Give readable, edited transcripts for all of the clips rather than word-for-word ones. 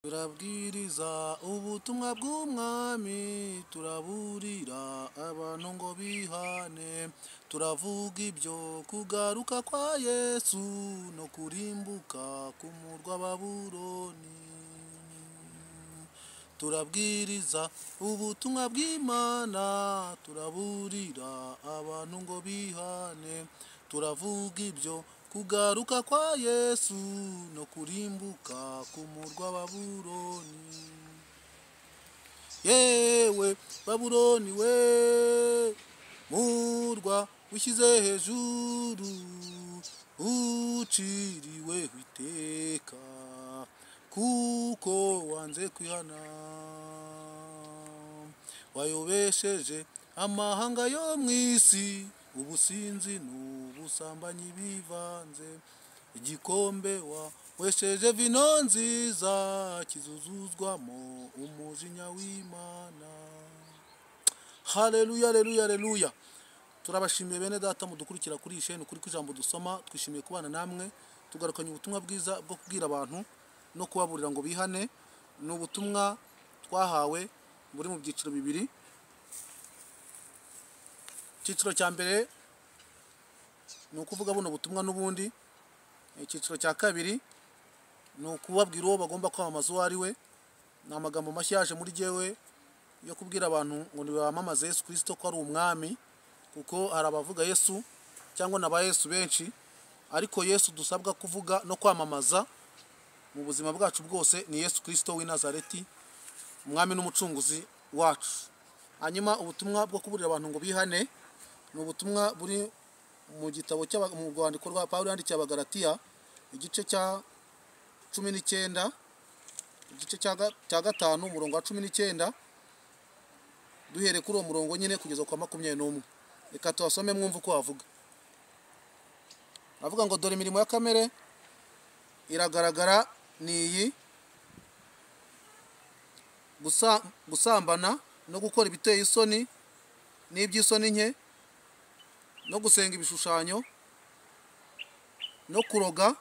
turabwiriza ubutumwa bw'umwami, turaburira abantu ngo bihane, turavuga ibyo kugaruka kwa Yesu no kurimbuka k'umurwa Babuloni. Turabwiriza ubutumwa bw'Imana, turaburira abantu ngo bihane, turavuga ibyo kugaruka kwa Yesu no kurimbuka k'umurwa Babuloni. Yewe Babuloni we, murwa ushyize hejuru, uciriweho iteka kuko wanze kwihana. Wayobesheje amahanga yo mu isi ubusinzi n'ubusambanyi bivanze, igikombe wawesheje vino nziza kizuzuzwamo umujinya w'Imana. Haleluya, haleluya, haleluya. Turabashimiye bene data mudukurikira kuri isheni ukuri kw'ijambo dusoma. Twishimiye kubana namwe, tugarukanye ubutumwa bwiza bwo kubwira abantu no kubaburira ngo bihane. Ni ubutumwa twahawe buri mu byiciro bibiri. Icyiciro cya mbere ni ukuvuga buno butumwa n'ubundi. Icyiciro cya kabiri ni ukubabwira uwo bagomba kwamamaza uwo ari we. Ni amagambo mashya yaje muri jyewe yo kubwira abantu ngo nibamamaze Yesu Kristo ko ari umwami, kuko hari abavuga Yesu cyangwa n'aba Yesu benshi, ariko Yesu dusabwa kuvuga no kwamamaza mu buzima bwacu bwose ni Yesu Kristo w'i Nazareti, umwami n'umucunguzi wacu. Hanyuma ubutumwa bwo kuburira abantu ngo bihane ni ubutumwa buri mu gitabo mu rwandiko rwa Pawulo yandikiye Abagalatiya, igice cya 19, igice cya 5 umurongo wa 19, duhere kuri uwo murongo nyine kugeza kwa 21. Reka tubasome mwumve uko havuga. Avuga ngo dore imirimo ya kamere iragaragara ni iyi: gusambana no gukora ibiteye isoni n'iby'isoni nke, no gusenga ibishushanyo, no kuroga,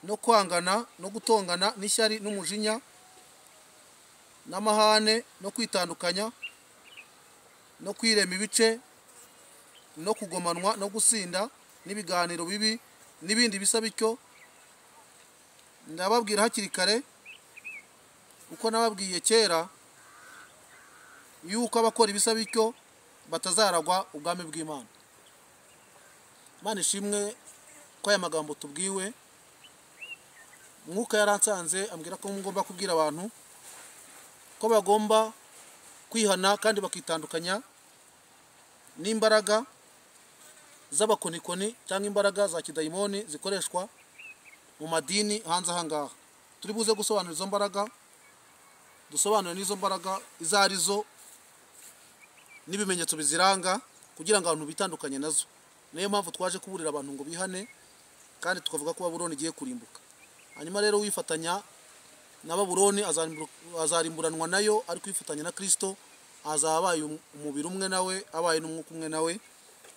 no kwangana, no gutongana n'ishyari n'umujinya n'amahane, no kwitandukanya, no kwirema ibice, no kugomanwa, no gusinda n'ibiganiro bibi n'ibindi bisa bityo. Ndababwira hakiri kare uko nababwiye kera yuko abakora ibisa bityo batazaragwa ubwami bw'Imana. Imana ishimwe ko aya magambo tubwiwe. Mwuka yaransanze ambwira ko ngomba kubwira abantu ko bagomba kwihana kandi bakitandukanya n'imbaraga z'abakonikoni cyangwa imbaraga za kidayimoni zikoreshwa mu madini hanze aha ngaha. Turi buze gusobanura izo mbaraga, dusobanure n'izo mbaraga izo arizo n'ibimenyetso biziranga kugira ngo abantu bitandukanye nazo. Niyo mpamvu twaje kuburira abantu ngo bihane kandi tukavuga ko Babuloni igiye kurimbuka. Hanyuma rero wifatanya na Babuloni azarimburanwa nayo, ari kwifatanya na Kristo azabaye umubiri umwe nawe, abaye n'umwuka umwe nawe.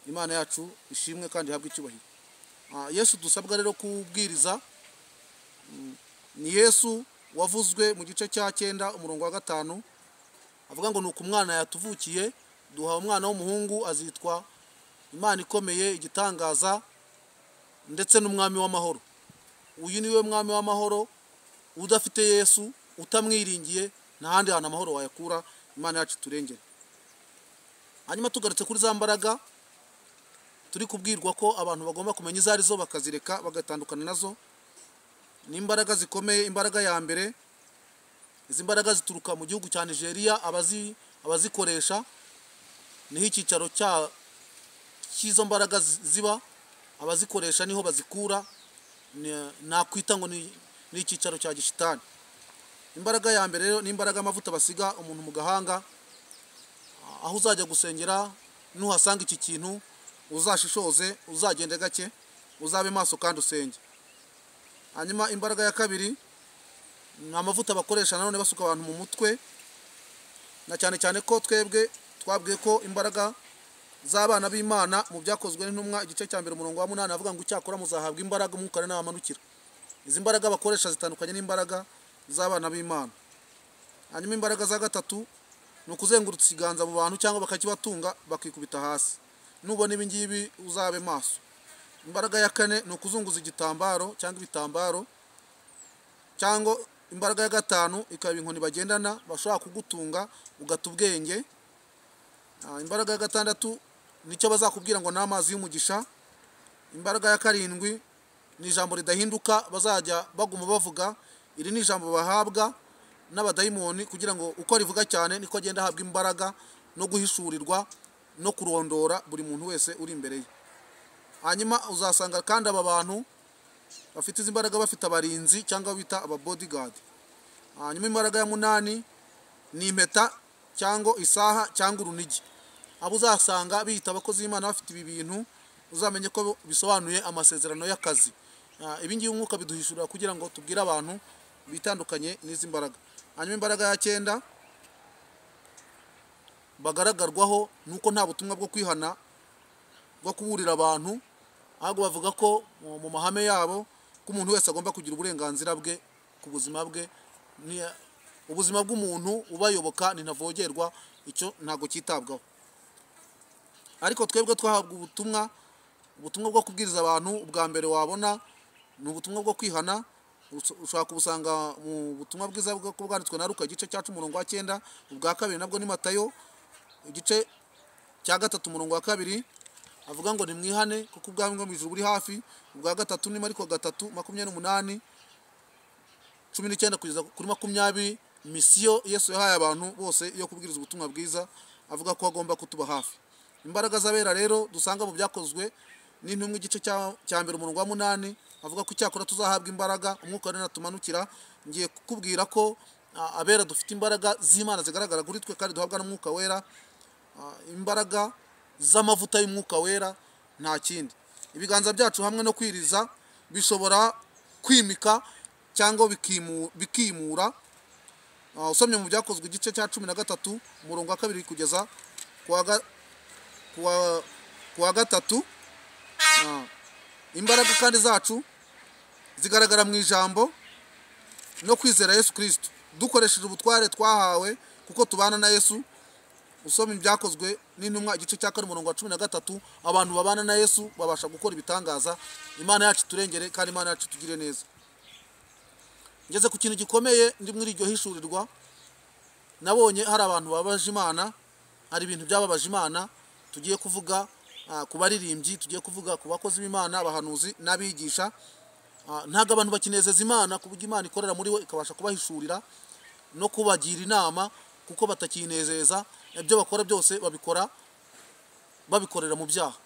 Imana yacu ishimwe kandi ihabwe icyubahiro. Yesu dusabwa rero kubwiriza ni Yesu wavuzwe mu gice cya 9 umurongo wa 5, avuga ngo nuko umwana yatuvukiye, duha umwana w'umuhungu, azitwa Imana ikomeye, igitangaza ndetse n'umwami w'amahoro. Uyu niwe mwami w'amahoro. Udafite Yesu, utamwiringiye, nta handi hantu amahoro wayakura. Imana yacu turengere. Hanyuma tugarutse kuri za mbaraga turi kubwirwa ko abantu bagomba kumenya izo arizo bakazireka bagatandukana nazo. Ni imbaraga zikomeye. Imbaraga ya mbere, izi mbaraga zituruka mu gihugu cya Nigeria. Abazikoresha niho icyicaro cy'izo mbaraga ziba. Abazikoresha niho bazikura. Nakwita ngo ni icyicaro cya gishitani. Imbaraga ya mbere rero ni imbaraga amavuta basiga umuntu mu gahanga. Aho uzajya gusengera nuhasanga iki kintu uzashishoze, uzagende gake, uzabe maso kandi usenge. Hanyuma imbaraga ya kabiri ni amavuta bakoresha nanone basuka abantu mu mutwe, na cyane cyane ko twebwe twabwiye ko imbaraga z'abana b'Imana mu byakozwe n'intumwa igice cya 1 umurongo wa 8 avuga ngo cyakora muzahabwa imbaraga umwuka namanukira. Izi mbaraga bakoresha zitandukanye n'imbaraga z'abana b'Imana. Hanyuma imbaraga za gatatu ni ukuzengurutsa ikiganza mu bantu cyangwa bakakibatunga bakikubita hasi. Nubona ibi ngibi uzabe maso. Imbaraga ya kane ni ukuzunguza igitambaro cyangwa ibitambaro, cyangwa imbaraga ya gatanu ikaba inkoni bagendana bashobora kugutunga ugata ubwenge. Imbaraga ya gatandatu nicyo bazakubwira ngo ni amazi y'umugisha. Imbaraga ya karindwi ni ijambo ridahinduka bazajya baguma bavuga. Iri ni ijambo bahabwa n'abadayimoni kugira ngo uko rivuga cyane niko agenda ahabwa imbaraga no guhishurirwa no kurondora buri muntu wese uri imbere ye. Hanyuma uzasanga kandi aba bantu bafite izi mbaraga bafite abarinzi cyangwa bita aba bodyguard. Hanyuma imbaraga ya munani ni impeta cyangwa isaha cyangwa urunigi. Abo uzasanga bita abakozi b'Imana bafite ibi bintu uzamenye ko bisobanuye amasezerano y'akazi. Ibi ngibi umwuka biduhishurira kugira ngo tubwire abantu bitandukanye n'izi mbaraga. Hanyuma imbaraga ya cyenda bagaragarwaho nuko nta butumwa bwo kwihana bwo kuburira abantu, ahubwo bavuga ko mu mahame yabo ko umuntu wese agomba kugira uburenganzira bwe ku buzima bwe. Ubuzima bw'umuntu ubayoboka ninavogerwa, icyo ntago cyitabwaho. Ariko twebwe twahabwa ubutumwa bwo kubwiriza abantu. Ubwa mbere wabona ni ubutumwa bwo kwihana, ushaka kubusanga mu butumwa bwiza bwo bwanditswe na Luka igice cya 10:9. Ubwa kabiri nabwo ni Matayo igice cya 3:2 avuga ngo nimwihane kuko ubwami bwo mu ijuru buri hafi. Ubwa gatatu ni Mariko 3:28 19 kugeza kuri 20. Misiyo Yesu yahaye abantu bose yo kubwiriza ubutumwa bwiza, avuga ko agomba kutuba hafi. Imbaraga z'abera rero dusanga mu byakozwe n'intumwa igice cya 1:8 avuga ko cyakora tuzahabwa imbaraga umwuka wera natumanukira. Ngiye kukubwira ko abera dufite imbaraga z'Imana zigaragara kuri twe kandi duhabwa n'umwuka wera, imbaraga z'amavuta y'umwuka wera, nta kindi. Ibiganza byacu hamwe no kwiriza bishobora kwimika cyangwa bikimura. Usomye mu byakozwe igice cya 13 umurongo wa 2 kugeza kuwa gatatu. Imbaraga kandi zacu zigaragara mu ijambo no kwizera Yesu Kristo dukoresheje ubutware twahawe kuko tubana na Yesu. Usoma ibyakozwe n'intumwa igice cya 4 umurongo wa 13 abantu babana na Yesu babasha gukora ibitangaza. Imana yacu turengere kandi Imana yacu tugire neza. Ngeze ku kintu gikomeye ndi muri iryo hishurirwa, nabonye hari abantu babaje Imana, hari ibintu byababaje Imana. Tugiye kuvuga ku baririmbyi, tugiye kuvuga ku bakozi b'Imana, abahanuzi n'abigisha. Ntago abantu bakinezeza Imana ku buryo Imana ikorera muri we ikabasha kubahishurira no kubagira inama, kuko batakinezeza. Ibyo bakora byose babikorera mu byaha.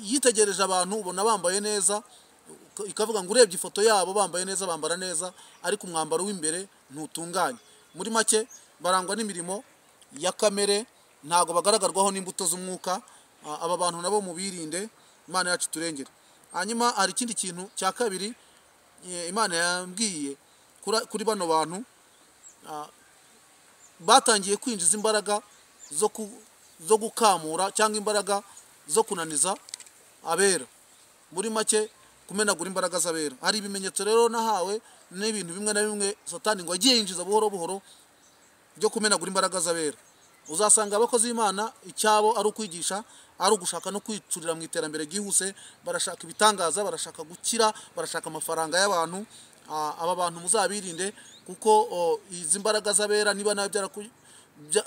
Yitegereje abantu ubona bambaye neza, ikavuga ngo urebye ifoto yabo bambaye neza, bambara neza, ariko umwambaro w'imbere ntutunganye. Muri make barangwa n'imirimo ya kamere, ntago bagaragarwaho n'imbuto z'umwuka. Aba bantu nabo mubirinde, Imana yacu turengere. Hanyuma hari ikindi kintu cya kabiri Imana yambwiye kuri bano bantu. Batangiye kwinjiza imbaraga zo gukamura cyangwa imbaraga zo kunaniza abera. Muri make kumenagura imbaraga z'abera. Hari ibimenyetso rero nahawe n'ibintu bimwe na bimwe Satani ngo agiye yinjiza buhoro buhoro byo kumenagura imbaraga z'abera. Uzasanga abakozi b'Imana icyabo ari ukwigisha, ari ugushaka no kwicurira mu iterambere ryihuse. Barashaka ibitangaza, barashaka gukira, barashaka amafaranga y'abantu. Aba bantu muzabirinde kuko izi mbaraga z'abera niba nayo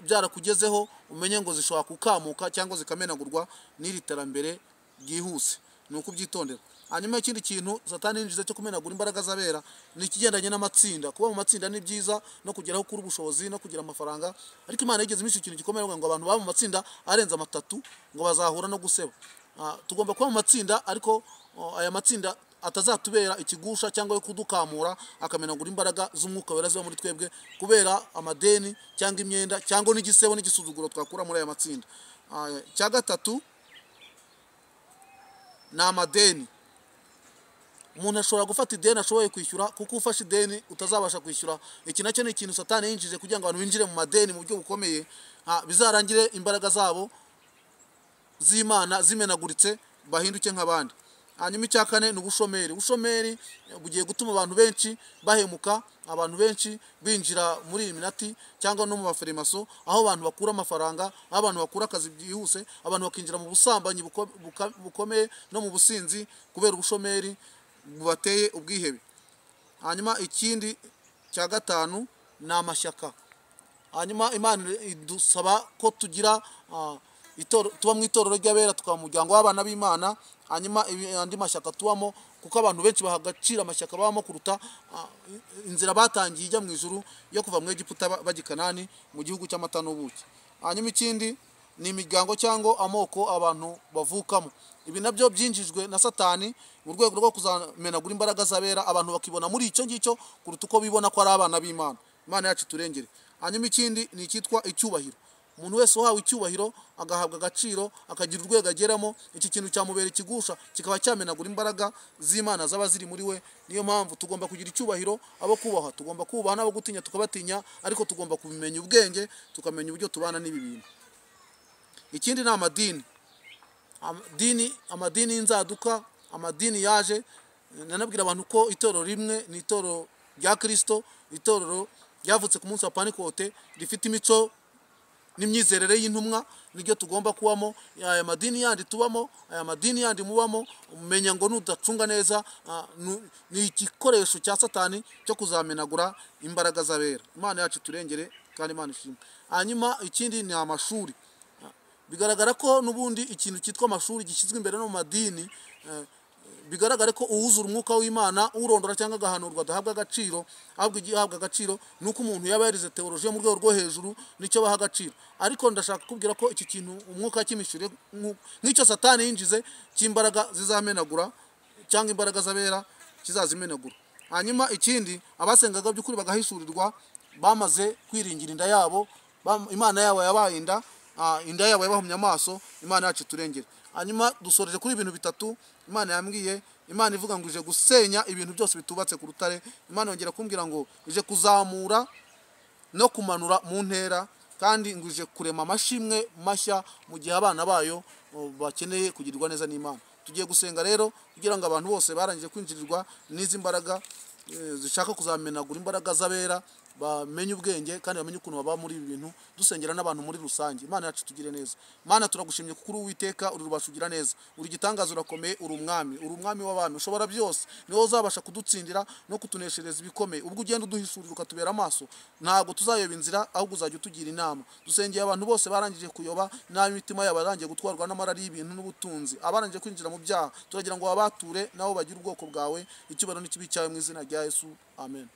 byarakugezeho umenye ngo zishobora kukamuka cyangwa zikamenagurwa n'iri terambere ryihuse. Nuko byitondera. Hanyuma ikindi kintu Satani yinjiza cyo kumenagura imbaraga z'abera ni ikigendanye n'amatsinda. Kuba mu matsinda ni byiza no kugeraho kuri ubushobozi no kugira amafaranga, ariko Imana yigeze imisha ikintu gikomeye ngo abantu baba mu matsinda arenza 3 ngo bazahura no guseba. Tugomba kuba mu matsinda, ariko aya matsinda atazatubera ikigusha cyangwa yo kudukamura akamenagura imbaraga z'umwuka wera ziba muri twebwe kubera amadeni cyangwa imyenda cyangwa n'igisebo n'igisuzuguro twakura muri aya matsinda. Cya gatatu ni amadeni. Umuntu ashobora gufata ideni ashoboye kwishyura, kuko ufashe ideni utazabasha kwishyura. Iki nacyo ni ikintu Satani yinjije kugira ngo abantu binjire mu madeni mu buryo bukomeye, bizarangire imbaraga zabo z'Imana zimenaguritse bahinduke nk'abandi. hanyuma icya kane ni ubushomeri. Ubushomeri bugiye gutuma abantu benshi bahemuka, abantu benshi binjira muri Illuminati cyangwa no mu bafarimaso, aho abantu bakura amafaranga, aho abantu bakura akazi byihuse, abantu bakinjira mu busambanyi bukomeye no mu businzi kubera ubushomeri bubateye ubwihebe. Hanyuma ikindi cya gatanu ni amashyaka. Hanyuma Imana idusaba ko tugira tuba mu itorero ry'abera, tukaba mu muryango w'abana b'Imana. Hanyuma andi mashyaka tubamo, kuko abantu benshi baha agaciro amashyaka babamo kuruta inzira batangiye ijya mu ijuru yo kuva mu Egiputa bajya i Kanani mu gihugu cy'amata n'ubuki. Hanyuma ikindi ni imiryango cyangwa amoko abantu bavukamo. Ibi nabyo byinjijwe na Satani mu rwego rwo kuzamenagura imbaraga z'abera, abantu bakibona muri icyo ngicyo kuruta uko bibona ko ari abana b'Imana. Imana yacu turengere. Hanyuma ikindi ni icyitwa icyubahiro. Umuntu wese uhawe icyubahiro agahabwa agaciro, akagira urwego ageramo, iki kintu cyamubera ikigusha, kikaba cyamenagura imbaraga z'Imana zaba ziri muri we. Niyo mpamvu tugomba kugira icyubahiro, abo kubaha tugomba kubaha, n'abo gutinya tukabatinya, ariko tugomba kubimenya ubwenge, tukamenya uburyo tubana n'ibi bintu. Ikindi ni amadini. Amadini y'inzaduka, amadini yaje. Nanabwira abantu ko itorero rimwe ni itorero rya Kristo, itorero ryavutse ku munsi wa Pentekote, rifite imico n'imyizerere y'intumwa, niryo tugomba kubamo. Aya madini yandi tubamo, aya madini yandi mubamo, umenya ngo nudacunga neza ni igikoresho cya Satani cyo kuzamenagura imbaraga z'abera. Imana yacu turengere kandi Imana ishimwe. Hanyuma ikindi ni amashuri. Bigaragara ko n'ubundi ikintu cyitwa amashuri gishyizwe imbere no mu madini, bigaragare ko uwuzura umwuka w'Imana, urondora cyangwa agahanurwa adahabwa agaciro, ahubwo igihabwa agaciro nuko umuntu yaba yarize teolojiya mu rwego rwo hejuru, nicyo baha agaciro. Ariko ndashaka kubwira ko iki kintu umwuka cy'imishuri nk'icyo Satani yinjize cy'imbaraga zizamenagura cyangwa imbaraga z'abera kizazimenagura. Hanyuma ikindi, abasengaga by'ukuri bagahishurirwa, bamaze kwiringira inda yabo, Imana yabo yabaye inda yabo yabahumye amaso. Imana yacu turengere. Hanyuma dusoreje kuri ibintu bitatu Imana yambwiye. Imana ivuga ngo ije gusenya ibintu byose bitubatse ku rutare. Imana yongera kumbwira ngo ije kuzamura no kumanura mu ntera, kandi ngo ije kurema amashimwe mashya mu gihe abana bayo bakeneye kugirirwa neza n'Imana. Tugiye gusenga rero kugira ngo abantu bose barangije kwinjirirwa n'izi mbaraga zishaka kuzamenagura imbaraga z'abera bamenye ubwenge kandi bamenye ukuntu baba muri ibi bintu, dusengera n'abantu muri rusange. Imana yacu tugire neza. Mana turagushimye kuko uri Uwiteka, uri rubasha ugira neza, uri gitangaza, urakomeye, uri umwami w'abami, ushobora byose. Niwe uzabasha kudutsindira no kutuneshereza ibikomeye. Ubwo ugenda uduhishurira ukatubera amaso, ntabwo tuzayoba inzira, ahubwo uzajya utugira inama. Dusengeye abantu bose barangije kuyoba, n'imitima yabo yarangiye gutwarwa n'amarari y'ibintu n'ubutunzi, abarangije kwinjira mu byaha, turagira ngo wabature nabo bagire ubwoko bwawe. Icyubahiro n'ikibi cyawe mu izina rya Yesu, amen.